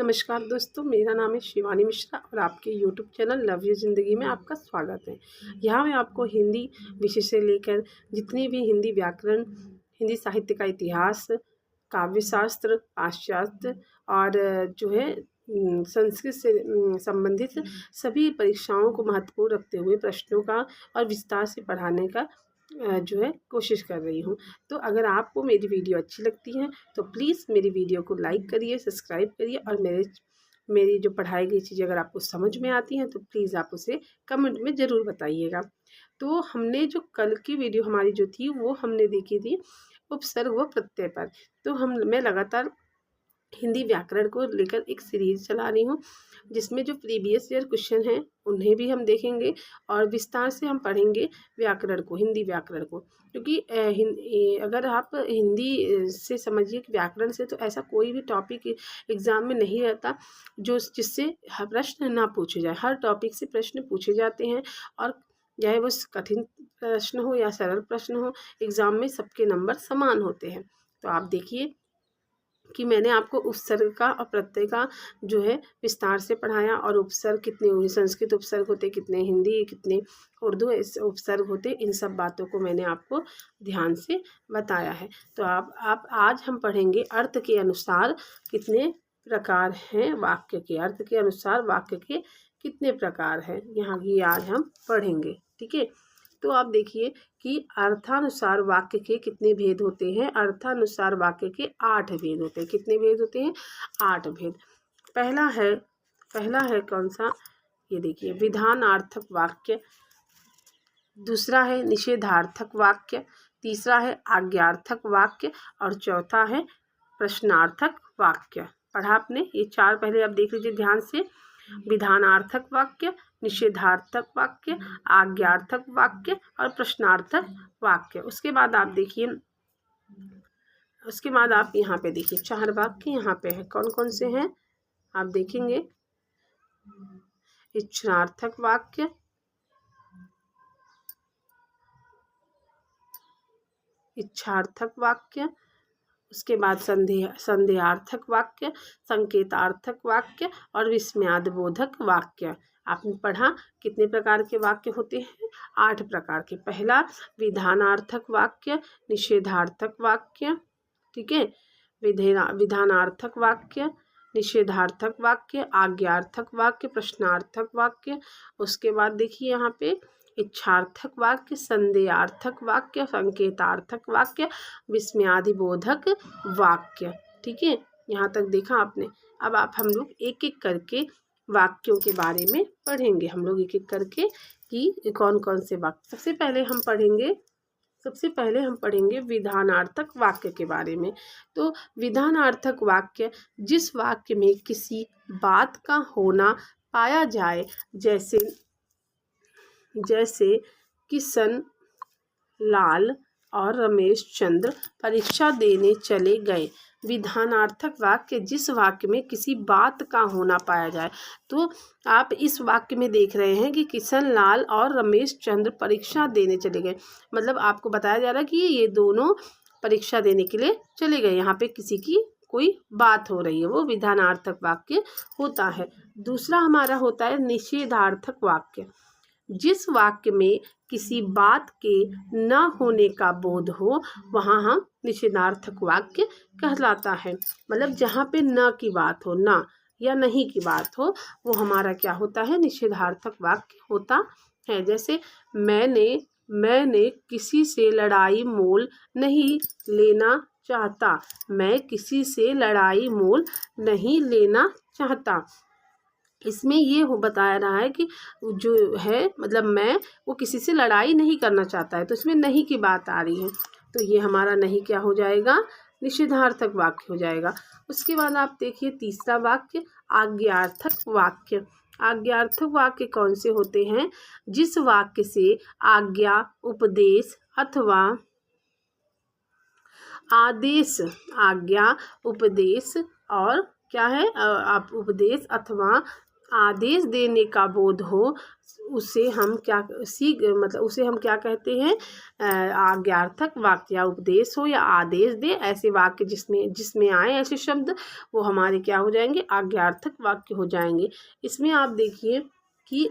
नमस्कार दोस्तों, मेरा नाम है शिवानी मिश्रा और आपके यूट्यूब चैनल लव यू ज़िंदगी में आपका स्वागत है। यहाँ मैं आपको हिंदी विषय से लेकर जितनी भी हिंदी व्याकरण, हिंदी साहित्य का इतिहास, काव्य शास्त्र, पाश्चात्य और जो है संस्कृत से संबंधित सभी परीक्षाओं को महत्वपूर्ण रखते हुए प्रश्नों का और विस्तार से पढ़ाने का जो है कोशिश कर रही हूँ। तो अगर आपको मेरी वीडियो अच्छी लगती है तो प्लीज़ मेरी वीडियो को लाइक करिए, सब्सक्राइब करिए और मेरी जो पढ़ाई गई चीज़ें अगर आपको समझ में आती हैं तो प्लीज़ आप उसे कमेंट में ज़रूर बताइएगा। तो हमने जो कल की वीडियो हमारी जो थी वो हमने देखी थी उपसर्ग व प्रत्यय पर। तो मैं लगातार हिंदी व्याकरण को लेकर एक सीरीज़ चला रही हूँ जिसमें जो प्रीवियस ईयर क्वेश्चन हैं उन्हें भी हम देखेंगे और विस्तार से हम पढ़ेंगे व्याकरण को, हिंदी व्याकरण को। क्योंकि अगर आप हिंदी से समझिए कि व्याकरण से, तो ऐसा कोई भी टॉपिक एग्ज़ाम में नहीं रहता जो जिससे प्रश्न ना पूछे जाए। हर टॉपिक से प्रश्न पूछे जाते हैं और चाहे वो कठिन प्रश्न हो या सरल प्रश्न हो, एग्ज़ाम में सबके नंबर समान होते हैं। तो आप देखिए कि मैंने आपको उपसर्ग का और प्रत्यय का जो है विस्तार से पढ़ाया और उपसर्ग कितने हुए, संस्कृत उपसर्ग होते कितने, हिंदी कितने, उर्दू उपसर्ग होते, इन सब बातों को मैंने आपको ध्यान से बताया है। तो आप आज हम पढ़ेंगे अर्थ के अनुसार कितने प्रकार हैं, वाक्य के अर्थ के अनुसार वाक्य के कितने प्रकार हैं, यहाँ की आज हम पढ़ेंगे। ठीक है, तो आप देखिए कि अर्थानुसार वाक्य के कितने भेद होते हैं। अर्थानुसार वाक्य के 8 भेद होते हैं। कितने भेद होते हैं? 8 भेद। पहला है कौन सा? ये देखिए, विधानार्थक वाक्य। दूसरा है निषेधार्थक वाक्य। तीसरा है आज्ञार्थक वाक्य और चौथा है प्रश्नार्थक वाक्य। पढ़ा आपने? ये 4 पहले आप देख लीजिए ध्यान से। विधानार्थक वाक्य, निषेधार्थक वाक्य, आज्ञार्थक वाक्य और प्रश्नार्थक वाक्य। उसके बाद आप देखिए, उसके बाद आप यहाँ पे देखिए 4 वाक्य यहाँ पे है। कौन कौन से हैं आप देखेंगे? इच्छार्थक वाक्य, इच्छार्थक वाक्य, उसके बाद संदेहार्थक वाक्य, संकेतार्थक वाक्य और विस्मयादिबोधक वाक्य। आपने पढ़ा कितने प्रकार के वाक्य होते हैं? 8 प्रकार के। पहला विधानार्थक वाक्य, निषेधार्थक वाक्य, ठीक है, विधानार्थक वाक्य, निषेधार्थक वाक्य, आज्ञार्थक वाक्य, प्रश्नार्थक वाक्य। उसके बाद देखिए यहाँ पे इच्छार्थक वाक्य, संदेहार्थक वाक्य, संकेतार्थक वाक्य, विस्मयादिबोधक वाक्य। ठीक है, यहाँ तक देखा आपने। अब हम लोग एक एक करके वाक्यों के बारे में पढ़ेंगे, हम लोग एक एक करके कि कौन कौन से वाक्य। सबसे पहले हम पढ़ेंगे विधानार्थक वाक्य के बारे में। तो विधानार्थक वाक्य जिस वाक्य में किसी बात का होना पाया जाए, जैसे किशन लाल और रमेश चंद्र परीक्षा देने चले गए। विधानार्थक वाक्य जिस वाक्य में किसी बात का होना पाया जाए। तो आप इस वाक्य में देख रहे हैं कि किशन लाल और रमेश चंद्र परीक्षा देने चले गए, मतलब आपको बताया जा रहा है कि ये दोनों परीक्षा देने के लिए चले गए। यहाँ पे किसी की कोई बात हो रही है, वो विधानार्थक वाक्य होता है। दूसरा हमारा होता है निषेधार्थक वाक्य। जिस वाक्य में किसी बात के न होने का बोध हो, वहाँ हम निषेधार्थक वाक्य कहलाता है। मतलब जहाँ पे न की बात हो, ना या नहीं की बात हो, वो हमारा क्या होता है? निषेधार्थक वाक्य होता है। जैसे मैंने किसी से लड़ाई मोल नहीं लेना चाहता। मैं किसी से लड़ाई मोल नहीं लेना चाहता। इसमें ये बताया रहा है कि जो है, मतलब वो किसी से लड़ाई नहीं करना चाहता है, तो इसमें नहीं की बात आ रही है। तो ये हमारा नहीं क्या हो जाएगा? निषेधार्थक वाक्य हो जाएगा। उसके बाद आप देखिए तीसरा वाक्य आज्ञार्थक वाक्य। आज्ञार्थक वाक्य कौन से होते हैं? जिस वाक्य से आज्ञा, उपदेश अथवा आदेश, आज्ञा, उपदेश और क्या है? आप उपदेश अथवा आदेश देने का बोध हो उसे हम क्या मतलब उसे हम क्या कहते हैं, आज्ञार्थक वाक्य। या उपदेश हो या आदेश दे, ऐसे वाक्य जिसमें आए ऐसे शब्द, वो हमारे क्या हो जाएंगे, आज्ञार्थक वाक्य हो जाएंगे। इसमें आप देखिए कि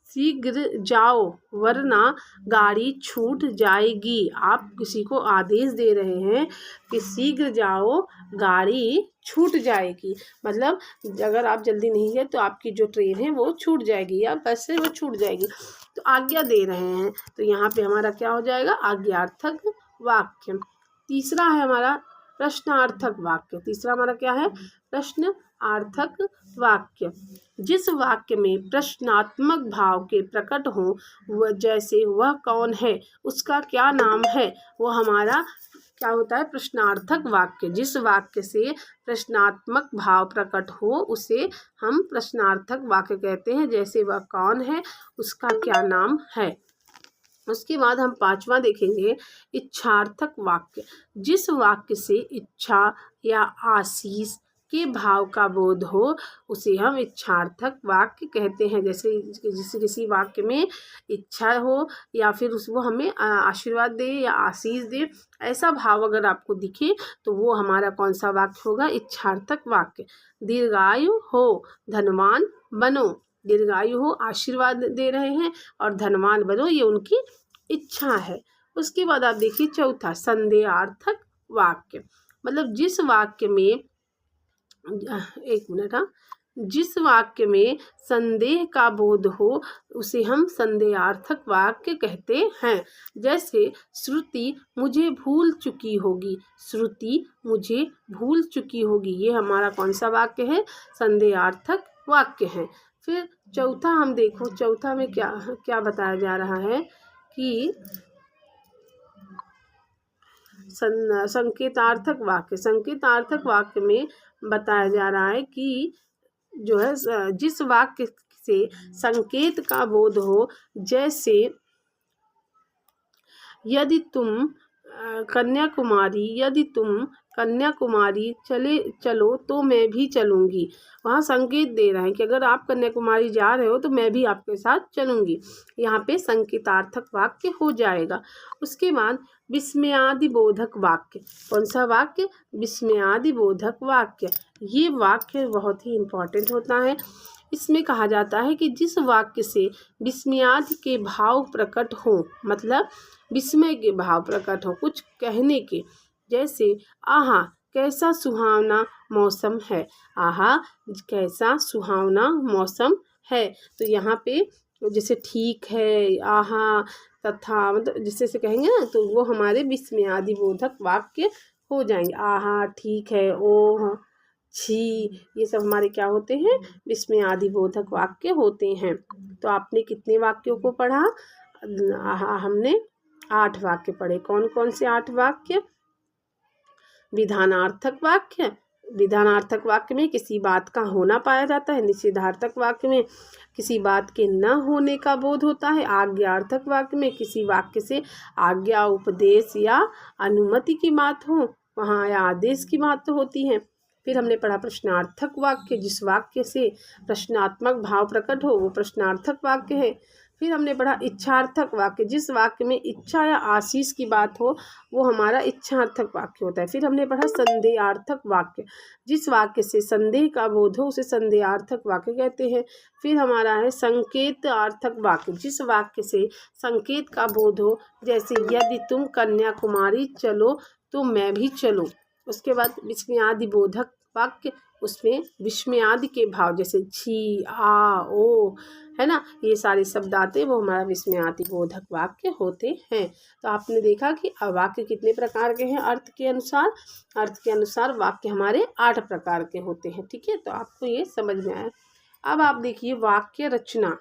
शीघ्र जाओ वरना गाड़ी छूट जाएगी। आप किसी को आदेश दे रहे हैं कि शीघ्र जाओ गाड़ी छूट जाएगी, मतलब अगर आप जल्दी नहीं गए तो आपकी जो ट्रेन है वो छूट जाएगी या बस से वो छूट जाएगी, तो आज्ञा दे रहे हैं। तो यहाँ पे हमारा क्या हो जाएगा, आज्ञार्थक वाक्य। तीसरा है हमारा प्रश्नार्थक वाक्य। तीसरा हमारा क्या है, प्रश्नार्थक वाक्य। जिस वाक्य में प्रश्नात्मक भाव के प्रकट हो, वह जैसे वह कौन है, उसका क्या नाम है, वो हमारा क्या होता है, प्रश्नार्थक वाक्य। जिस वाक्य से प्रश्नात्मक भाव प्रकट हो उसे हम प्रश्नार्थक वाक्य कहते हैं। जैसे वह कौन है, उसका क्या नाम है। उसके बाद हम पांचवा देखेंगे, इच्छार्थक वाक्य। जिस वाक्य से इच्छा या आशीष के भाव का बोध हो उसे हम इच्छार्थक वाक्य कहते हैं। जैसे किसी वाक्य में इच्छा हो या फिर वो हमें आशीर्वाद दे या आशीष दे, ऐसा भाव अगर आपको दिखे तो वो हमारा कौन सा वाक्य होगा, इच्छार्थक वाक्य। दीर्घायु हो धनवान बनो, दीर्घायु हो आशीर्वाद दे रहे हैं और धनवान बनो ये उनकी इच्छा है। उसके बाद आप देखिए चौथा, संदेहार्थक वाक्य। मतलब जिस वाक्य में जिस वाक्य में संदेह का बोध हो उसे हम संदेहार्थक वाक्य कहते हैं। जैसे श्रुति मुझे भूल चुकी होगी, श्रुति मुझे भूल चुकी होगी, ये हमारा कौन सा वाक्य है, संदेहार्थक वाक्य है। फिर चौथा हम देखो, चौथा में क्या क्या बताया जा रहा है कि संकेतार्थक वाक्य। संकेतार्थक वाक्य में बताया जा रहा है कि जो है जिस वाक्य से संकेत का बोध हो, जैसे यदि तुम कन्याकुमारी चलो तो मैं भी चलूँगी। वहाँ संकेत दे रहे हैं कि अगर आप कन्याकुमारी जा रहे हो तो मैं भी आपके साथ चलूँगी। यहाँ पे संकेतार्थक वाक्य हो जाएगा। उसके बाद विस्मयादिबोधक वाक्य। कौन सा वाक्य, विस्मयादिबोधक वाक्य। ये वाक्य बहुत ही इम्पोर्टेंट होता है। इसमें कहा जाता है कि जिस वाक्य से विस्मयादि के भाव प्रकट हो, मतलब विस्मय के भाव प्रकट हो कुछ कहने के, जैसे आहा कैसा सुहावना मौसम है, आहा कैसा सुहावना मौसम है। तो यहाँ पे जैसे ठीक है, आहा, तथा, मतलब जिससे से कहेंगे ना तो वो हमारे विस्मयादिबोधक वाक्य हो जाएंगे। आहा, ठीक है, ओह, छी, ये सब हमारे क्या होते हैं, विस्मयादिबोधक वाक्य होते हैं। तो आपने कितने वाक्यों को पढ़ा, हमने 8 वाक्य पढ़े। कौन कौन से 8 वाक्य, विधानार्थक वाक्य, विधानार्थक वाक्य में किसी बात का होना पाया जाता है। निषेधार्थक वाक्य में किसी बात के न होने का बोध होता है। आज्ञार्थक वाक्य में किसी वाक्य से आज्ञा, उपदेश या अनुमति की बात हो, वहाँ या आदेश की बात होती है। फिर हमने पढ़ा प्रश्नार्थक वाक्य। जिस वाक्य से प्रश्नात्मक भाव प्रकट हो वो प्रश्नार्थक वाक्य है। फिर हमने पढ़ा इच्छार्थक वाक्य। जिस वाक्य में इच्छा या आशीष की बात हो वो हमारा इच्छार्थक वाक्य होता है। फिर हमने पढ़ा संदेहार्थक वाक्य। जिस वाक्य से संदेह का बोध हो उसे संदेहार्थक वाक्य कहते हैं। फिर हमारा है संकेतार्थक वाक्य। जिस वाक्य से संकेत का बोध हो, जैसे यदि तुम कन्याकुमारी चलो तो मैं भी चलूँ। उसके बाद विस्मयादिबोधक वाक्य, उसमें विस्मयादि के भाव जैसे छी, आ, ओ, है ना, ये सारे शब्द आते हैं, वो हमारा विस्मयादिबोधक वाक्य होते हैं। तो आपने देखा कि वाक्य कितने प्रकार के हैं। अर्थ के अनुसार वाक्य हमारे 8 प्रकार के होते हैं। ठीक है, तो आपको ये समझ में आया। अब आप देखिए वाक्य रचना,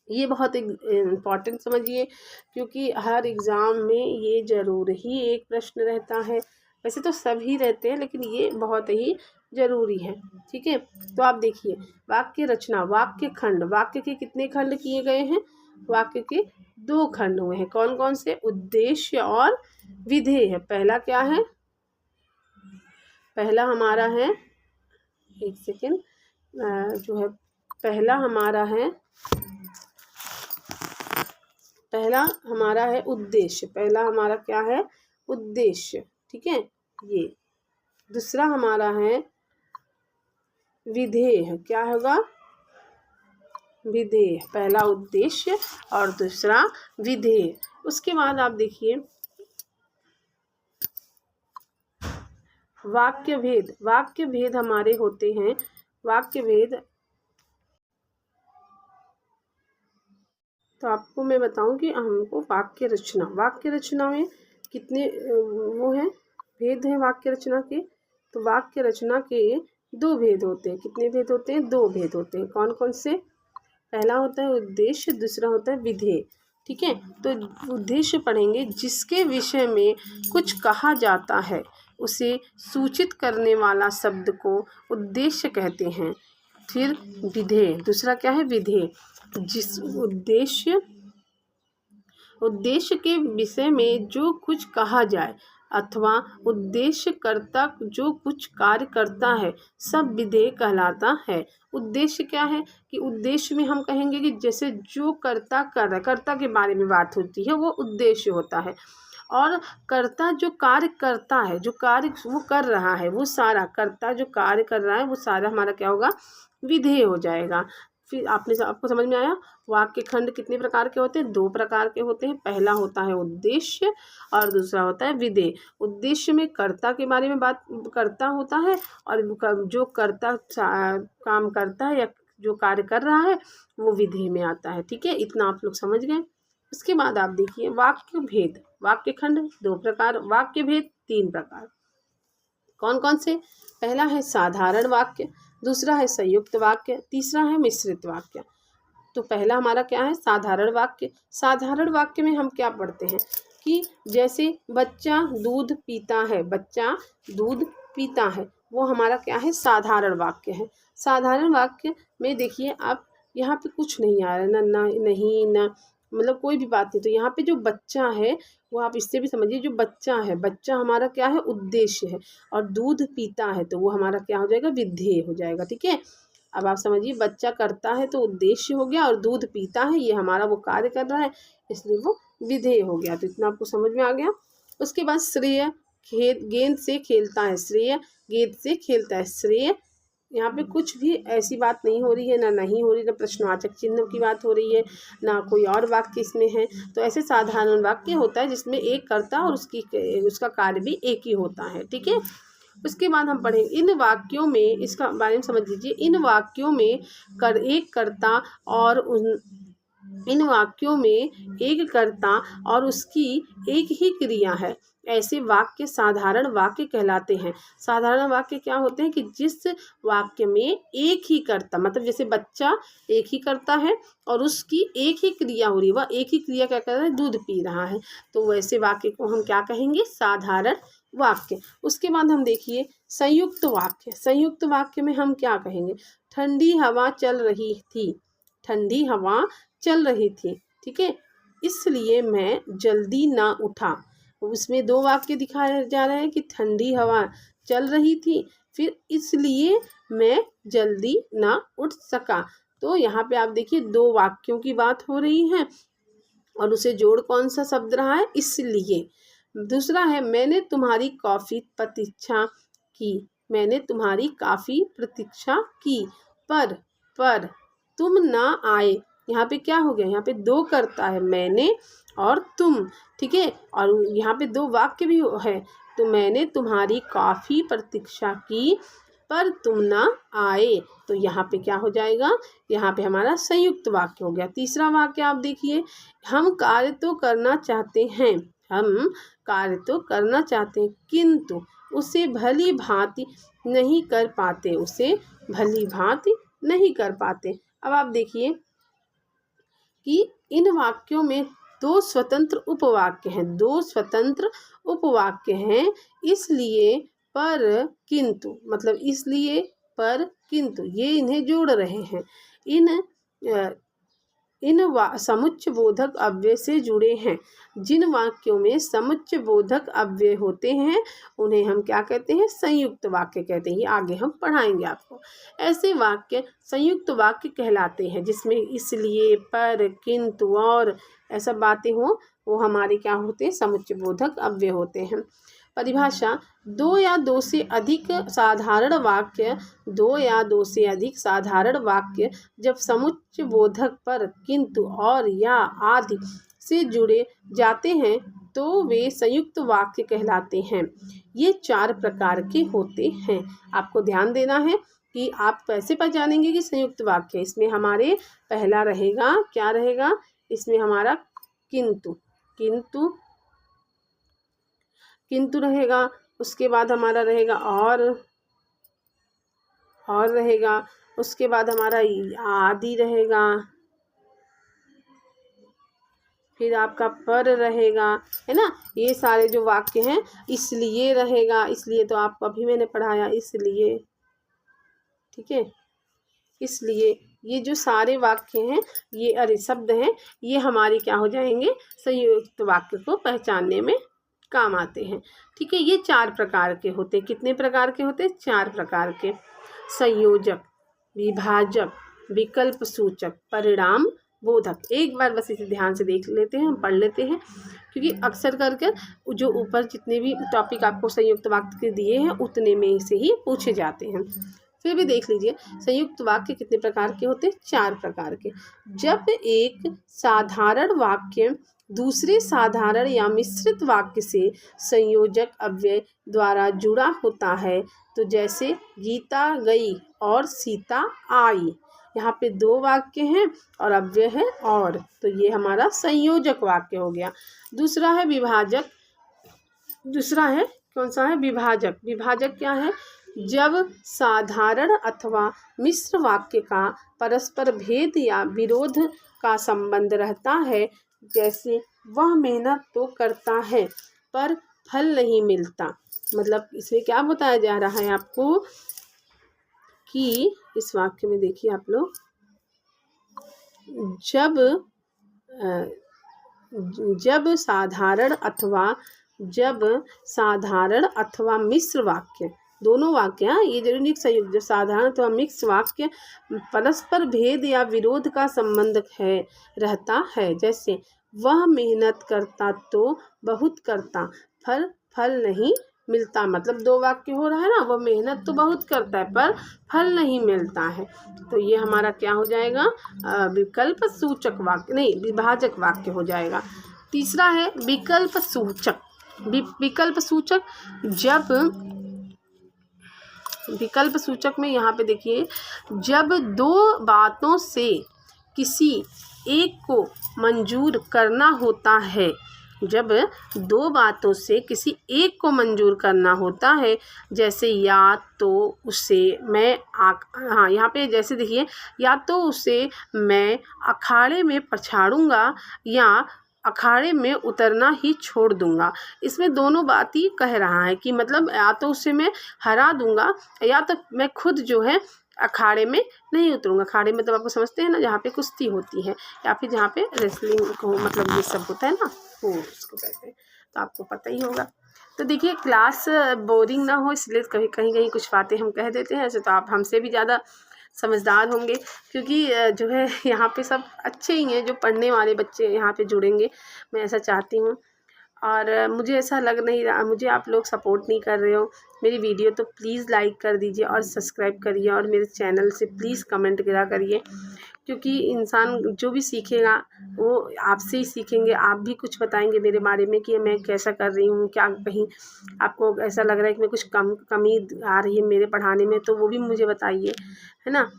ये बहुत इम्पॉर्टेंट समझिए, क्योंकि हर एग्ज़ाम में ये ज़रूर ही एक प्रश्न रहता है। वैसे तो सभी रहते हैं लेकिन ये बहुत ही ज़रूरी है। ठीक है, तो आप देखिए वाक्य रचना, वाक्य खंड। वाक्य के कितने खंड किए गए हैं, वाक्य के 2 खंड हुए हैं। कौन कौन से, उद्देश्य और विधेय है। पहला क्या है, पहला हमारा है, एक सेकेंड, जो है पहला हमारा है उद्देश्य। पहला हमारा क्या है? उद्देश्य। ठीक है, ये दूसरा हमारा है विधेय। क्या होगा? विधेय। पहला उद्देश्य और दूसरा विधेय। उसके बाद आप देखिए वाक्य भेद। वाक्य भेद हमारे होते हैं, वाक्य भेद। तो आपको मैं बताऊं कि हमको वाक्य रचना में कितने वो हैं, भेद हैं वाक्य रचना के। तो वाक्य रचना के 2 भेद होते हैं। कितने भेद होते हैं? 2 भेद होते हैं। कौन कौन से? पहला होता है उद्देश्य, दूसरा होता है विधेय। ठीक है, तो उद्देश्य पढ़ेंगे जिसके विषय में कुछ कहा जाता है उसे सूचित करने वाला शब्द को उद्देश्य कहते हैं। फिर विधेय, दूसरा क्या है? विधेय। जिस उद्देश्य के विषय में जो कुछ कहा जाए अथवा उद्देश्यकर्ता जो कुछ कार्य करता है सब विधेय कहलाता है। उद्देश्य क्या है? कि उद्देश्य में हम कहेंगे कि जैसे जो कर्ता कर रहा है, कर्ता के बारे में बात होती है, वो उद्देश्य होता है। और कर्ता जो कार्य करता है, जो कार्य वो कर रहा है, वो सारा कर्ता जो कार्य कर रहा है वो सारा हमारा क्या होगा? विधेय हो जाएगा। फिर आपको समझ में आया? वाक्य खंड कितने प्रकार के होते हैं? 2 प्रकार के होते हैं। पहला होता है उद्देश्य और दूसरा होता है विधेय। उद्देश्य में कर्ता के बारे में बात करता होता है, और जो कर्ता काम करता है या जो कार्य कर रहा है वो विधेय में आता है। ठीक है, इतना आप लोग समझ गए। उसके बाद आप देखिए वाक्य भेद। वाक्य खंड 2 प्रकार, वाक्य भेद 3 प्रकार। कौन कौन से? पहला है साधारण वाक्य, दूसरा है संयुक्त वाक्य, तीसरा है मिश्रित वाक्य। तो पहला हमारा क्या है? साधारण वाक्य। साधारण वाक्य में हम क्या पढ़ते हैं कि जैसे बच्चा दूध पीता है, बच्चा दूध पीता है, वो हमारा क्या है? साधारण वाक्य है। साधारण वाक्य में देखिए आप, यहाँ पे कुछ नहीं आ रहा, ना नहीं ना, मतलब कोई भी बात नहीं। तो यहाँ पे जो बच्चा है वो आप इससे भी समझिए, जो बच्चा है, बच्चा हमारा क्या है? उद्देश्य है। और दूध पीता है तो वो हमारा क्या हो जाएगा? विधेय हो जाएगा। ठीक है, अब आप समझिए बच्चा करता है तो उद्देश्य हो गया, और दूध पीता है ये हमारा वो कार्य कर रहा है, इसलिए वो विधेय हो गया। तो इतना आपको समझ में आ गया। उसके बाद श्रेय, गेंद से खेलता है, श्रेय गेंद से खेलता है। श्रेय यहाँ पे कुछ भी ऐसी बात नहीं हो रही है, ना नहीं हो रही, ना प्रश्नवाचक चिन्ह की बात हो रही है, ना कोई और वाक्य इसमें है। तो ऐसे साधारण वाक्य होता है जिसमें एक कर्ता और उसका कार्य भी एक ही होता है। ठीक है, उसके बाद हम पढ़ेंगे इन वाक्यों में, इसका बारे में समझ लीजिए। इन वाक्यों में एक कर्ता और इन वाक्यों में एक कर्ता और उसकी एक ही क्रिया है, ऐसे वाक्य साधारण वाक्य कहलाते हैं। साधारण वाक्य क्या होते हैं? कि जिस वाक्य में एक ही कर्ता, मतलब जैसे बच्चा एक ही करता है और उसकी एक ही क्रिया हो रही है, वह एक ही क्रिया क्या कर रहा है? दूध पी रहा है। तो वैसे वाक्य को हम क्या कहेंगे? साधारण वाक्य। उसके बाद हम देखिए संयुक्त वाक्य। संयुक्त वाक्य में हम क्या कहेंगे? ठंडी हवा चल रही थी, ठंडी हवा चल रही थी। ठीक है, इसलिए मैं जल्दी ना उठा। उसमें 2 वाक्य दिखाया जा रहा है कि ठंडी हवा चल रही थी, फिर इसलिए मैं जल्दी ना उठ सका। तो यहाँ पे आप देखिए 2 वाक्यों की बात हो रही है, और उसे जोड़ कौन सा शब्द रहा है? इसलिए। दूसरा है मैंने तुम्हारी काफ़ी प्रतीक्षा की, मैंने तुम्हारी काफ़ी प्रतीक्षा की, पर तुम ना आए। यहाँ पे क्या हो गया? यहाँ पे 2 कर्ता है, मैंने और तुम। ठीक है, और यहाँ पे 2 वाक्य भी है। तो मैंने तुम्हारी काफ़ी प्रतीक्षा की पर तुम ना आए। तो यहाँ पे क्या हो जाएगा? यहाँ पे हमारा संयुक्त वाक्य हो गया। तीसरा वाक्य आप देखिए, हम कार्य तो करना चाहते हैं, हम कार्य तो करना चाहते हैं किंतु उसे भली भांति नहीं कर पाते, उसे भली भांति नहीं कर पाते। अब आप देखिए कि इन वाक्यों में 2 स्वतंत्र उपवाक्य हैं, 2 स्वतंत्र उपवाक्य हैं। इसलिए पर किंतु, मतलब इसलिए पर किंतु, ये इन्हें जोड़ रहे हैं। इन समुच्चय बोधक अव्यय से जुड़े हैं। जिन वाक्यों में समुच्चय बोधक अव्यय होते हैं उन्हें हम क्या कहते हैं? संयुक्त वाक्य कहते हैं। ये आगे हम पढ़ाएंगे आपको। ऐसे वाक्य संयुक्त वाक्य कहलाते हैं जिसमें इसलिए, पर, किंतु, और ऐसा बातें हो, वो हमारे क्या होते हैं? समुच्चय बोधक अव्यय होते हैं। परिभाषा: दो या दो से अधिक साधारण वाक्य, दो या दो से अधिक साधारण वाक्य जब समुच्चय बोधक पर, किंतु, और, या, आदि से जुड़े जाते हैं तो वे संयुक्त वाक्य कहलाते हैं। ये 4 प्रकार के होते हैं। आपको ध्यान देना है कि आप कैसे पहचानेंगे कि संयुक्त वाक्य। इसमें हमारे पहला रहेगा, क्या रहेगा? इसमें हमारा किंतु, किंतु, किंतु रहेगा। उसके बाद हमारा रहेगा और रहेगा। उसके बाद हमारा आदि रहेगा। फिर आपका पर रहेगा, है ना। ये सारे जो वाक्य हैं, इसलिए रहेगा। इसलिए तो आपको अभी मैंने पढ़ाया, इसलिए, ठीक है। इसलिए ये जो सारे वाक्य हैं, ये अरे शब्द हैं, ये हमारे क्या हो जाएंगे? संयुक्त वाक्य को पहचानने में काम आते हैं, ठीक है। ये 4 प्रकार के होते हैं। कितने प्रकार के होते हैं? 4 प्रकार के। संयोजक, विभाजक, विकल्प सूचक, परिणाम बोधक। एक बार बस इसे ध्यान से देख लेते हैं, हम पढ़ लेते हैं, क्योंकि अक्सर करके जो ऊपर जितने भी टॉपिक आपको संयुक्त वाक्य के दिए हैं उतने में से ही पूछे जाते हैं। फिर भी देख लीजिए, संयुक्त वाक्य कितने प्रकार के होते हैं? 4 प्रकार के। जब एक साधारण वाक्य दूसरे साधारण या मिश्रित वाक्य से संयोजक अव्यय द्वारा जुड़ा होता है, तो जैसे गीता गई और सीता आई, यहाँ पे 2 वाक्य हैं और अव्यय है और, तो ये हमारा संयोजक वाक्य हो गया। दूसरा है विभाजक। दूसरा है कौन सा है? विभाजक। विभाजक क्या है? जब साधारण अथवा मिश्र वाक्य का परस्पर भेद या विरोध का संबंध रहता है, जैसे वह मेहनत तो करता है पर फल नहीं मिलता। मतलब इसमें क्या बताया जा रहा है आपको कि इस वाक्य में देखिए आप लोग, जब साधारण अथवा मिश्र वाक्य, दोनों वाक्य, ये जरूरी नहीं संयुक्त, जब साधारण अथवा मिक्स वाक्य परस्पर भेद या विरोध का संबंध है रहता है, जैसे वह मेहनत करता तो बहुत करता, फल नहीं मिलता। मतलब 2 वाक्य हो रहा है ना, वह मेहनत तो बहुत करता है पर फल नहीं मिलता है, तो ये हमारा क्या हो जाएगा? विकल्प सूचक वाक्य, नहीं, विभाजक वाक्य हो जाएगा। तीसरा है विकल्प सूचक। विकल्प सूचक, जब विकल्प सूचक में यहाँ पे देखिए, जब 2 बातों से किसी एक को मंजूर करना होता है, जब 2 बातों से किसी एक को मंजूर करना होता है, जैसे या तो उसे मैं हाँ यहाँ पे जैसे देखिए, या तो उसे मैं अखाड़े में पछाड़ूंगा या अखाड़े में उतरना ही छोड़ दूंगा। इसमें दोनों बात ही कह रहा है कि मतलब या तो उसे मैं हरा दूंगा या तो मैं खुद जो है अखाड़े में नहीं उतरूंगा। अखाड़े में तो आपको समझते हैं ना, जहाँ पे कुश्ती होती है या फिर जहाँ पे रेसलिंग को मतलब ये सब होता है ना, वो उसको कहते हैं, तो आपको पता ही होगा। तो देखिए, क्लास बोरिंग ना हो इसलिए कहीं कहीं कुछ बातें हम कह देते हैं, ऐसे तो आप हमसे भी ज़्यादा समझदार होंगे, क्योंकि जो है यहाँ पे सब अच्छे ही हैं, जो पढ़ने वाले बच्चे यहाँ पे जुड़ेंगे, मैं ऐसा चाहती हूँ। और मुझे ऐसा लग नहीं रहा, मुझे आप लोग सपोर्ट नहीं कर रहे हो मेरी वीडियो, तो प्लीज़ लाइक कर दीजिए और सब्सक्राइब करिए और मेरे चैनल से प्लीज़ कमेंट करा करिए, क्योंकि इंसान जो भी सीखेगा वो आपसे ही सीखेंगे। आप भी कुछ बताएंगे मेरे बारे में कि मैं कैसा कर रही हूँ, क्या कहीं आपको ऐसा लग रहा है कि मैं कुछ कमी आ रही है मेरे पढ़ाने में, तो वो भी मुझे बताइए, है ना।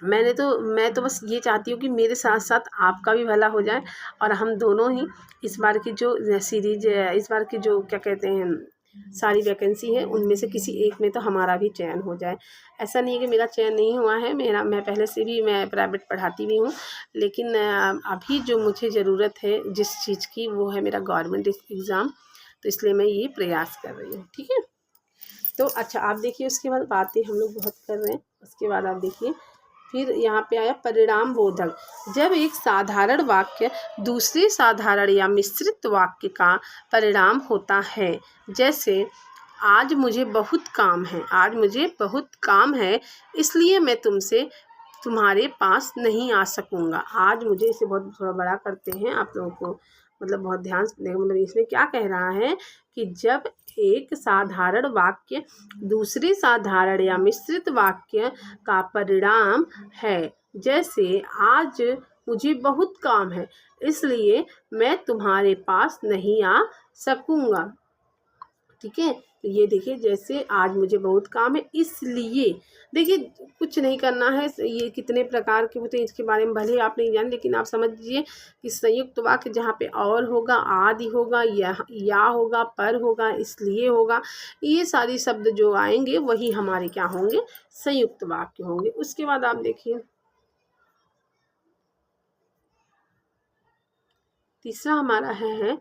मैं तो बस ये चाहती हूँ कि मेरे साथ साथ आपका भी भला हो जाए और हम दोनों ही इस बार की जो सीरीज, इस बार की जो क्या कहते हैं सारी वैकेंसी है उनमें से किसी एक में तो हमारा भी चयन हो जाए। ऐसा नहीं है कि मेरा चयन नहीं हुआ है, मैं पहले से भी मैं प्राइवेट पढ़ाती भी हूँ, लेकिन अभी जो मुझे ज़रूरत है जिस चीज़ की वो है मेरा गवर्नमेंट एग्ज़ाम, तो इसलिए मैं ये प्रयास कर रही हूँ, ठीक है। तो अच्छा आप देखिए, उसके बाद बातें हम लोग बहुत कर रहे हैं, उसके बाद आप देखिए फिर यहाँ पे आया परिणाम बोधक। जब एक साधारण वाक्य दूसरे साधारण या मिश्रित वाक्य का परिणाम होता है, जैसे आज मुझे बहुत काम है, आज मुझे बहुत काम है इसलिए मैं तुमसे तुम्हारे पास नहीं आ सकूँगा। आज मुझे, इसे बहुत थोड़ा बड़ा करते हैं आप लोगों को, मतलब बहुत ध्यान से देखो, मतलब इसमें क्या कह रहा है कि जब एक साधारण वाक्य दूसरे साधारण या मिश्रित वाक्य का परिणाम है, जैसे आज मुझे बहुत काम है इसलिए मैं तुम्हारे पास नहीं आ सकूँगा। ठीक है, तो ये देखिए, जैसे आज मुझे बहुत काम है इसलिए, देखिए कुछ नहीं करना है। ये कितने प्रकार के होते हैं इसके बारे में भले आप नहीं जाने, लेकिन आप समझिए कि संयुक्त वाक्य जहाँ पे और होगा, आदि होगा, या होगा, पर होगा, इसलिए होगा, ये सारी शब्द जो आएंगे वही हमारे क्या होंगे, संयुक्त वाक्य होंगे। उसके बाद आप देखिए तीसरा हमारा है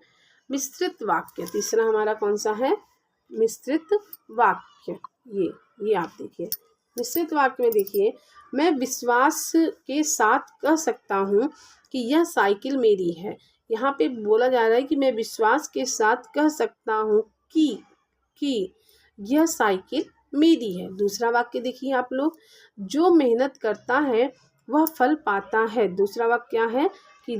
मिश्रित वाक्य। तीसरा हमारा कौन सा है, मिश्रित वाक्य। ये आप देखिए मिश्रित वाक्य में देखिए, मैं विश्वास के साथ कह सकता हूँ कि यह साइकिल मेरी है। यहाँ पे बोला जा रहा है कि मैं विश्वास के साथ कह सकता हूँ कि यह साइकिल मेरी है। दूसरा वाक्य देखिए आप लोग, जो मेहनत करता है वह फल पाता है। दूसरा वाक्य क्या है कि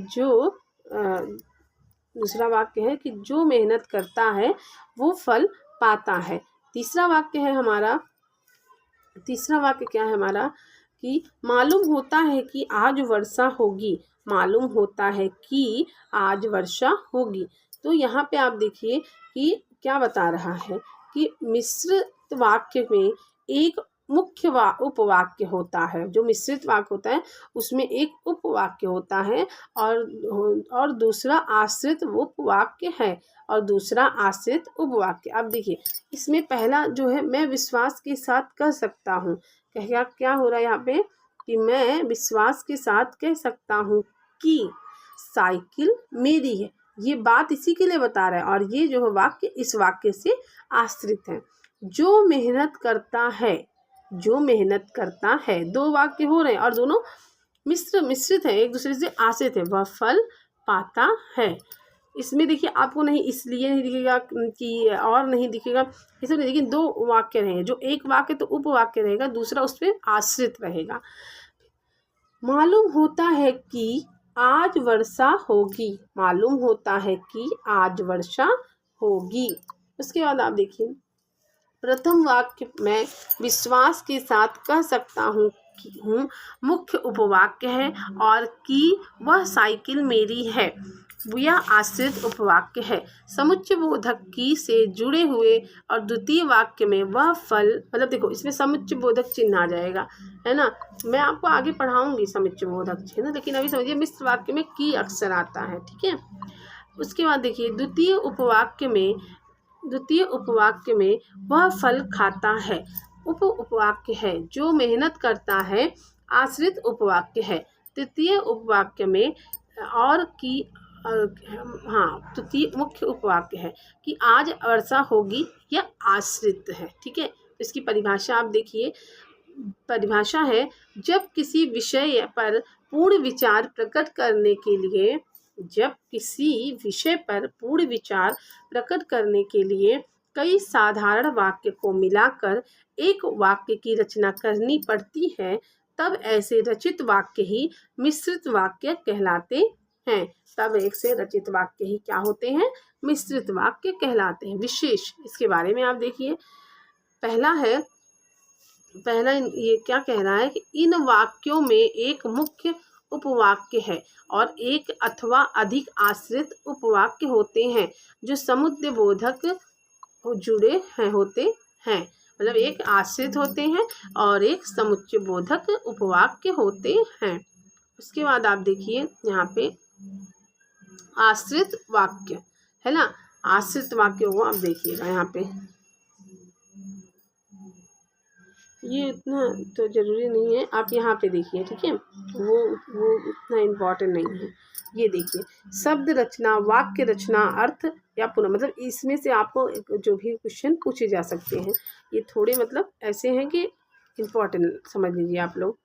दूसरा वाक्य है कि जो मेहनत करता है वो फल पाता है। तीसरा वाक्य क्या है हमारा कि मालूम होता है कि आज वर्षा होगी। मालूम होता है कि आज वर्षा होगी। तो यहाँ पे आप देखिए कि क्या बता रहा है कि मिश्रित वाक्य में एक मुख्य उपवाक्य होता है। जो मिश्रित वाक्य होता है उसमें एक उपवाक्य होता है और दूसरा आश्रित उपवाक्य है और दूसरा आश्रित उपवाक्य। अब देखिए इसमें पहला जो है, मैं विश्वास के साथ कह सकता हूँ, क्या हो रहा है यहाँ पे कि मैं विश्वास के साथ कह सकता हूँ कि साइकिल मेरी है। ये बात इसी के लिए बता रहा है और ये जो है वाक्य इस वाक्य से आश्रित है। जो मेहनत करता है, दो वाक्य हो रहे हैं और दोनों मिश्रित है, एक दूसरे से आश्रित है, वह फल पाता है। इसमें देखिए आपको नहीं इसलिए नहीं दिखेगा कि और नहीं दिखेगा, इसमें लेकिन दो वाक्य रहेंगे, जो एक वाक्य तो उपवाक्य रहेगा, दूसरा उस पर आश्रित रहेगा। मालूम होता है कि आज वर्षा होगी। मालूम होता है कि आज वर्षा होगी। उसके बाद आप देखिए प्रथम वाक्य में विश्वास के साथ कह सकता हूँ मुख्य उपवाक्य है और कि वह साइकिल मेरी है, यह आश्रित उपवाक्य है। समुच्चय बोधक की से जुड़े हुए और द्वितीय वाक्य में वह फल, मतलब देखो इसमें समुच्चय बोधक चिन्ह आ जाएगा, है ना। मैं आपको आगे पढ़ाऊंगी समुच्चय बोधक चिन्ह, लेकिन अभी समझिए मिश्र वाक्य में की अक्षर आता है। ठीक है, उसके बाद देखिए द्वितीय उपवाक्य में वह फल खाता है, उपवाक्य है। जो मेहनत करता है आश्रित उपवाक्य है। तृतीय उपवाक्य में और कि तृतीय मुख्य उपवाक्य है कि आज वर्षा होगी, यह आश्रित है। ठीक है, इसकी परिभाषा आप देखिए। परिभाषा है, जब किसी विषय पर पूर्ण विचार प्रकट करने के लिए कई साधारण वाक्य को मिलाकर एक वाक्य की रचना करनी पड़ती है, तब ऐसे रचित वाक्य ही मिश्रित वाक्य कहलाते हैं। तब एक से रचित वाक्य ही क्या होते हैं, मिश्रित वाक्य कहलाते हैं। विशेष इसके बारे में आप देखिए, पहला ये क्या कह रहा है कि इन वाक्यों में एक मुख्य उपवाक्य है और एक अथवा अधिक आश्रित उपवाक्य होते हैं जो समुच्चय बोधक जुड़े होते हैं। मतलब एक आश्रित होते हैं और एक समुच्चय बोधक उपवाक्य होते हैं। उसके बाद आप देखिए यहाँ पे आश्रित वाक्य है ना, आश्रित वाक्य को आप देखिएगा यहाँ पे, ये इतना तो ज़रूरी नहीं है, आप यहाँ पे देखिए। ठीक है, वो इतना इम्पोर्टेंट नहीं है। ये देखिए शब्द रचना, वाक्य रचना, अर्थ या पुनः, मतलब इसमें से आपको जो भी क्वेश्चन पूछे जा सकते हैं, ये थोड़े मतलब ऐसे हैं कि इम्पोर्टेंट समझ लीजिए आप लोग।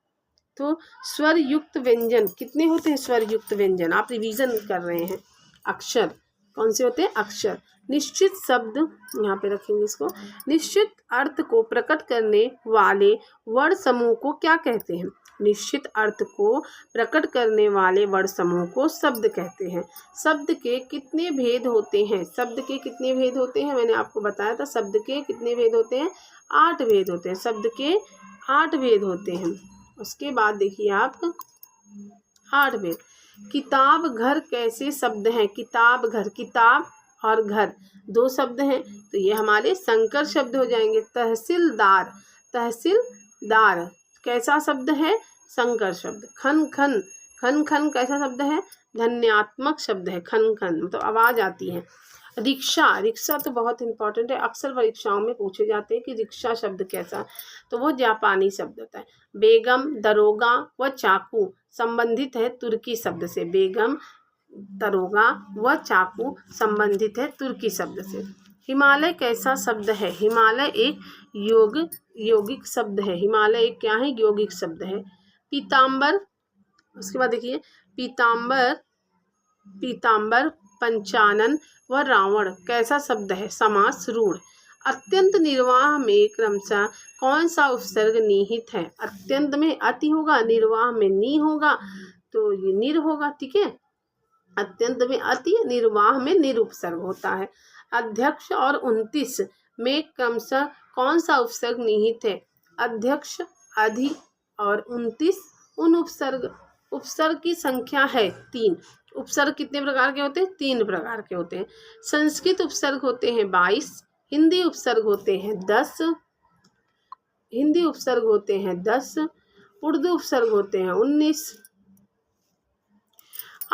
तो स्वर युक्त व्यंजन कितने होते हैं? स्वर युक्त व्यंजन आप रिवीजन कर रहे हैं। अक्षर कौन से होते हैं? अक्षर। निश्चित शब्द, यहाँ पे रखेंगे इसको, निश्चित अर्थ को प्रकट करने वाले वर्ण समूह को क्या कहते हैं? निश्चित अर्थ को प्रकट करने वाले वर्ण समूह को शब्द कहते हैं। शब्द के कितने भेद होते हैं? शब्द के कितने भेद होते हैं? मैंने आपको बताया था शब्द के कितने भेद होते हैं? 8 भेद होते हैं। शब्द के 8 भेद होते हैं। उसके बाद देखिए आप 8 भेद। किताब घर कैसे शब्द हैं? किताब घर, किताब और घर 2 शब्द हैं, तो ये हमारे संकर शब्द हो जाएंगे। तहसीलदार, तहसीलदार कैसा शब्द है? संकर शब्द। खन खन, खन खन कैसा शब्द है? ध्वन्यात्मक शब्द है। खन खन मतलब आवाज आती है। रिक्शा, रिक्शा तो बहुत इंपॉर्टेंट है, अक्सर परीक्षाओं में पूछे जाते हैं कि रिक्शा शब्द कैसा, तो वो जापानी शब्द होता है। बेगम, दरोगा व चाकू संबंधित है तुर्की शब्द से। बेगम, दरोगा व चाकू संबंधित है तुर्की शब्द से। हिमालय कैसा शब्द है? हिमालय एक यौगिक शब्द है। हिमालय एक क्या है? यौगिक शब्द है। पीताम्बर, उसके बाद देखिए पीताम्बर, पीताम्बर, पंचानन व रावण कैसा शब्द है? समास रूढ़। अत्यंत निर्वाह में क्रमशः कौन सा उपसर्ग निहित है? अत्यंत में अति होगा, निर्वाह में नी होगा, तो ये निर होगा। ठीक है, अत्यंत में अति, निर्वाह में निर उपसर्ग होता है। अध्यक्ष और 29 में क्रमशः कौन सा उपसर्ग निहित है? अध्यक्ष, अधि और 29 उन उपसर्ग। उपसर्ग की संख्या है 3। उपसर्ग कितने प्रकार के होते हैं? 3 प्रकार के होते हैं। संस्कृत उपसर्ग होते हैं 22, हिंदी उपसर्ग होते हैं 10, हिंदी उपसर्ग होते हैं 10, उर्दू उपसर्ग होते हैं 19।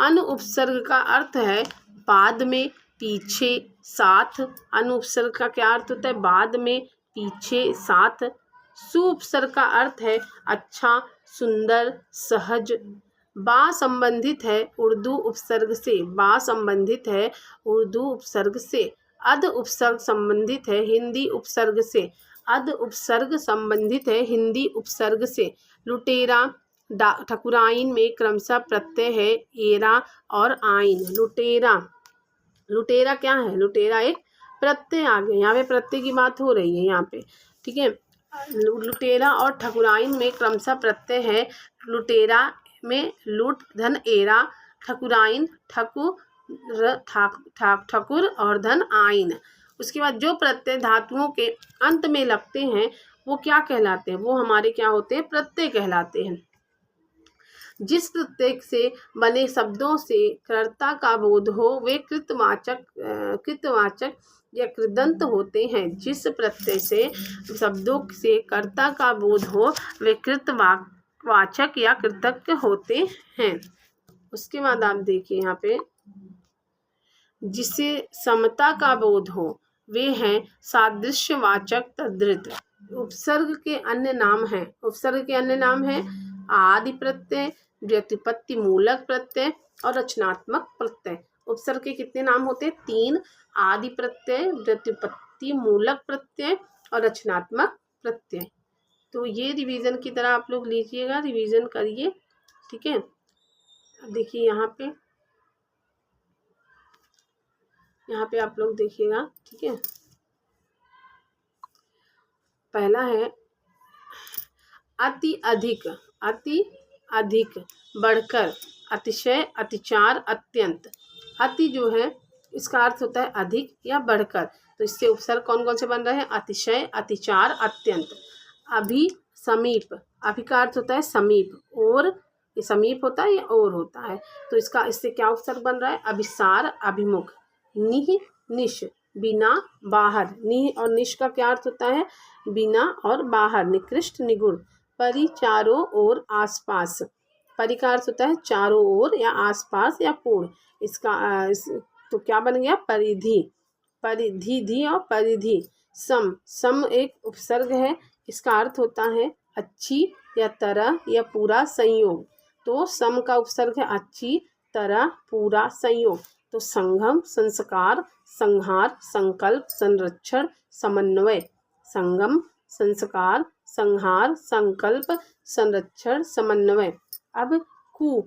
अनु उपसर्ग का अर्थ है बाद में, पीछे, साथ। अनु उपसर्ग का क्या अर्थ होता है? बाद में, पीछे, साथ। सु उपसर्ग का अर्थ है अच्छा, सुंदर, सहज। बा संबंधित है उर्दू उपसर्ग से। बा संबंधित है उर्दू उपसर्ग से। अध उपसर्ग संबंधित है हिंदी उपसर्ग से। अध उपसर्ग संबंधित है हिंदी उपसर्ग से। लुटेरा, ठकुराइन में क्रमशः प्रत्यय है एरा और आइन। लुटेरा, लुटेरा क्या है? लुटेरा एक प्रत्यय आ गया, यहाँ पे प्रत्यय की बात हो रही है यहाँ पे। ठीक है, लुटेरा और ठकुराइन में क्रमशः प्रत्यय है। लुटेरा में लुट धन एरा, ठकुराइन ठकुर और धन आइन। उसके बाद जो प्रत्यय धातुओं के अंत में लगते हैं वो क्या कहलाते हैं? वो हमारे क्या होते हैं? प्रत्यय कहलाते हैं। जिस प्रत्यय से बने शब्दों से कर्ता का बोध हो वे कृतवाचक या कृदंत होते हैं। जिस प्रत्यय से शब्दों से कर्ता का बोध हो वे कृतवाचक या कृतज्ञ होते हैं। उसके बाद आप देखिए यहाँ पे, जिसे समता का बोध हो वे हैं सादृश्यवाचक तद्धित। उपसर्ग के अन्य नाम हैं। उपसर्ग के अन्य नाम हैं आदि प्रत्यय, व्युत्पत्ति मूलक प्रत्यय और रचनात्मक प्रत्यय। उपसर्ग के कितने नाम होते हैं? 3। आदि प्रत्यय, व्युत्पत्ति मूलक प्रत्यय और रचनात्मक प्रत्यय। तो ये रिवीजन की तरह आप लोग लीजिएगा, रिवीजन करिए। ठीक है, देखिए यहाँ पे आप लोग देखिएगा। ठीक है, पहला है अति अधिक, अति अधिक, बढ़कर, अतिशय, अतिचार, अत्यंत। अति जो है इसका अर्थ होता है अधिक या बढ़कर, तो इससे उपसर्ग कौन कौन से बन रहे हैं? अतिशय, अतिचार, अत्यंत। अभी, समीप, अभी का अर्थ होता है समीप, और ये समीप होता है या और होता है, तो इससे क्या उपसर्ग बन रहा है? अभिसार, अभिमुख। निह, निश, बिना, बाहर। निह और निश का क्या अर्थ होता है? बिना और बाहर, निकृष्ट, निगुण। परि, चारों ओर, आसपास। परि का अर्थ होता है चारों ओर या आसपास या पूर्ण। तो क्या बन गया? परिधि, परिधि, धी और परिधि। सम, सम एक उपसर्ग है, इसका अर्थ होता है अच्छी या तरह या पूरा संयोग, तो सम का उपसर्ग है अच्छी, तरह, पूरा, संयोग। तो संगम, संस्कार, संहार, संकल्प, संरक्षण, समन्वय। संगम, संस्कार, संहार, संकल्प, संरक्षण, समन्वय। अब कु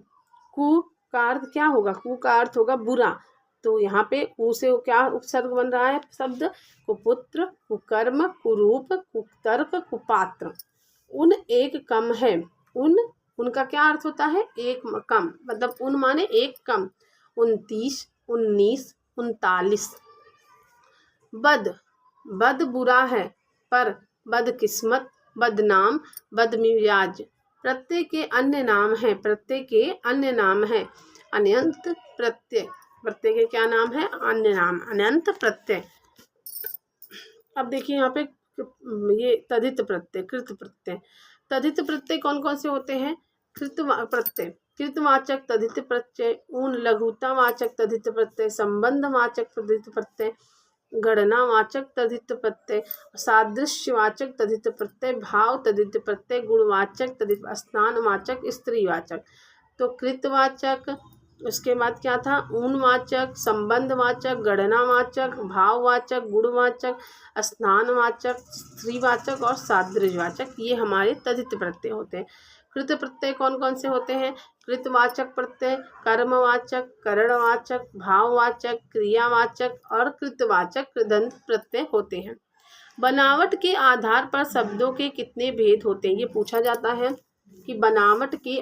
कु का अर्थ क्या होगा? कु का अर्थ होगा बुरा। तो यहाँ पे कु से क्या उपसर्ग बन रहा है शब्द? कुपुत्र, कुकर्म, कुरूप, कुतर्क, कुपात्र। उन एक कम है। उनका क्या अर्थ होता है? एक कम, मतलब उन माने एक कम। 29, 19, 39। बद बुरा है, पर बदकिस्मत, बदनाम, बदमिजाज। प्रत्यय के अन्य नाम है। अनंत प्रत्यय के क्या नाम है? अन्य नाम, अनंत प्रत्यय। अब देखिए यहाँ पे ये तद्धित प्रत्यय, कृत प्रत्यय। तद्धित प्रत्यय कौन कौन से होते हैं? प्रत्यय, कृतवाचक तद्धित प्रत्यय, ऊन लघुतावाचक तद्धित प्रत्यय, संबंधवाचक तद्धित प्रत्यय, गणनावाचक तद्धित प्रत्यय, सादृश्यवाचक तद्धित प्रत्यय, भाव तद्धित प्रत्यय, गुणवाचक तद्धित, स्थानवाचक, स्त्रीवाचक। तो कृतवाचक, उसके बाद क्या था? ऊनवाचक, संबंधवाचक, गणनावाचक, भाववाचक, गुणवाचक, स्थानवाचक, स्त्रीवाचक और सादृश्यवाचक। ये हमारे तद्धित प्रत्यय होते हैं। कृत प्रत्यय कौन कौन से होते हैं? कृतवाचक प्रत्यय, कर्मवाचक, करणवाचक, भाववाचक, क्रियावाचक और कृतवाचक कृदंत प्रत्यय होते हैं। बनावट के आधार पर शब्दों के कितने भेद होते हैं? ये पूछा जाता है कि बनावट के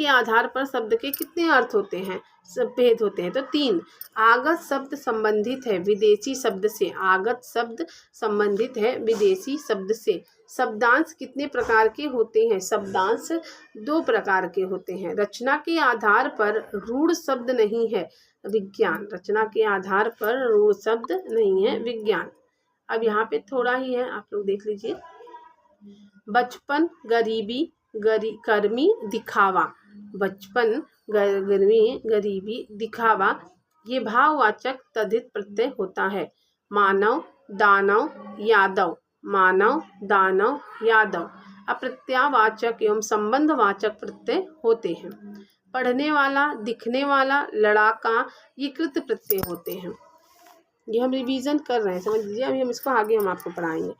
आधार पर शब्द के कितने अर्थ होते हैं, सब भेद होते हैं? तो 3। आगत शब्द संबंधित है विदेशी शब्द से। आगत शब्द संबंधित है विदेशी शब्द से। शब्दांश कितने प्रकार के होते हैं? शब्दांश 2 प्रकार के होते हैं। रचना के आधार पर रूढ़ शब्द नहीं है विज्ञान। रचना के आधार पर रूढ़ शब्द नहीं है विज्ञान। अब यहाँ पे थोड़ा ही है, आप लोग देख लीजिए। बचपन, गरीबी, कर्मी, दिखावा। बचपन, गरीबी, दिखावा ये भाववाचक तद्धित प्रत्यय होता है। मानव, दानव, यादव। मानव, दानव, यादव अप्रत्यावाचक एवं संबंधवाचक प्रत्यय होते हैं। पढ़ने वाला, दिखने वाला, लड़ाका ये कृत प्रत्यय होते हैं। ये हम रिवीजन कर रहे हैं, समझ लीजिए। अभी हम इसको आगे हम आपको पढ़ाएंगे।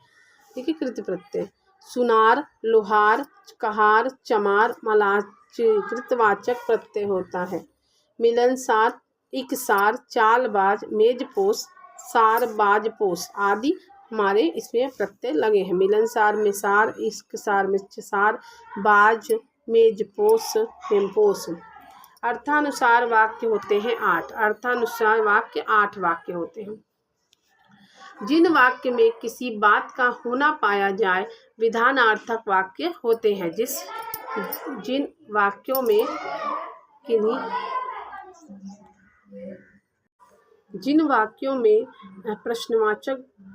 ठीक है, कृत प्रत्यय। सुनार, लोहार, कहार, चमार, मलाच कृतवाचक प्रत्यय होता है। मिलनसार, इकसार, चालबाज, मेजपोश, सारबाजपोश आदि हमारे इसमें प्रत्यय लगे हैं। मिलनसार में सार, इकसार में सार, बाज, मेजपोश, हेमपोश। अर्थानुसार वाक्य होते हैं 8। अर्थानुसार वाक्य 8 वाक्य होते हैं। जिन वाक्य में किसी बात का होना पाया जाए विधानार्थक वाक्य होते हैं। जिन वाक्यों में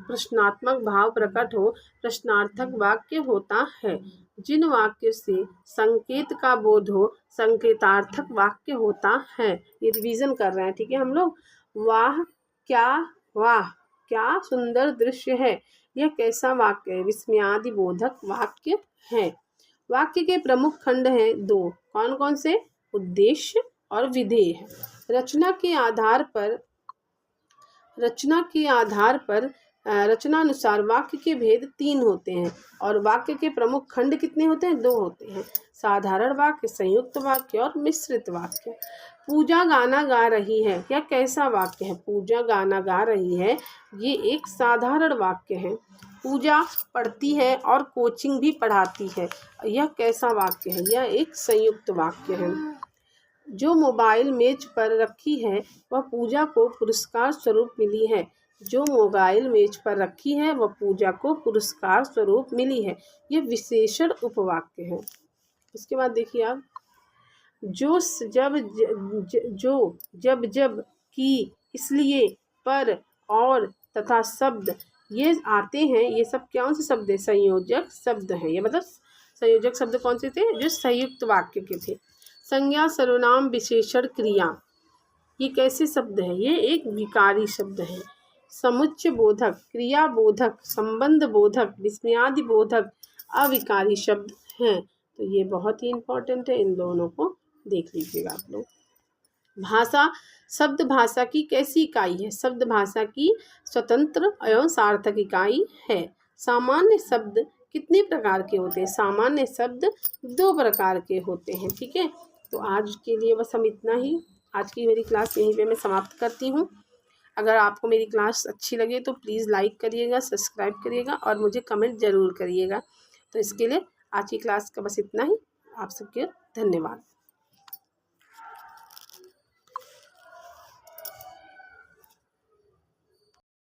प्रश्नात्मक भाव प्रकट हो प्रश्नार्थक वाक्य होता है। जिन वाक्य से संकेत का बोध हो संकेतार्थक वाक्य होता है। ये रिवीजन कर रहे हैं, ठीक है हम लोग। वाह क्या सुंदर दृश्य है, यह कैसा वाक्य है? विस्मयादि बोधक वाक्य है। वाक्य के प्रमुख खंड हैं 2। कौन कौन से? उद्देश्य और विधेय। रचनानुसार वाक्य के भेद 3 होते हैं और वाक्य के प्रमुख खंड कितने होते हैं? 2 होते हैं। साधारण वाक्य, संयुक्त वाक्य और मिश्रित वाक्य। पूजा गाना गा रही है, यह कैसा वाक्य है? पूजा गाना गा रही है, ये एक साधारण वाक्य है। पूजा पढ़ती है और कोचिंग भी पढ़ाती है, यह कैसा वाक्य है? यह एक संयुक्त वाक्य है। जो मोबाइल मेज पर रखी है वह पूजा को पुरस्कार स्वरूप मिली है। जो मोबाइल मेज पर रखी है वह पूजा को पुरस्कार स्वरूप मिली है। यह विशेषण उपवाक्य है। इसके बाद देखिए आप, जब की, इसलिए, पर, और तथा शब्द ये आते हैं। ये सब कौन से शब्द है? संयोजक शब्द हैं। ये मतलब संयोजक शब्द कौन से थे? जो संयुक्त वाक्य के थे। संज्ञा, सर्वनाम, विशेषण, क्रिया ये कैसे शब्द हैं? ये एक विकारी शब्द है। समुच्चय बोधक, क्रिया बोधक, संबंध बोधक, विस्मयादि बोधक अविकारी शब्द हैं। तो ये बहुत ही इंपॉर्टेंट है, इन दोनों को देख लीजिएगा आप लोग। भाषा शब्द भाषा की कैसी इकाई है? शब्द भाषा की स्वतंत्र एवं सार्थक इकाई है। सामान्य शब्द कितने प्रकार के होते हैं? सामान्य शब्द 2 प्रकार के होते हैं। ठीक है, तो आज के लिए बस हम इतना ही, आज की मेरी क्लास यहीं पे मैं समाप्त करती हूँ। अगर आपको मेरी क्लास अच्छी लगे तो प्लीज़ लाइक करिएगा, सब्सक्राइब करिएगा और मुझे कमेंट ज़रूर करिएगा। तो इसके लिए आज की क्लास का बस इतना ही। आप सबके धन्यवाद।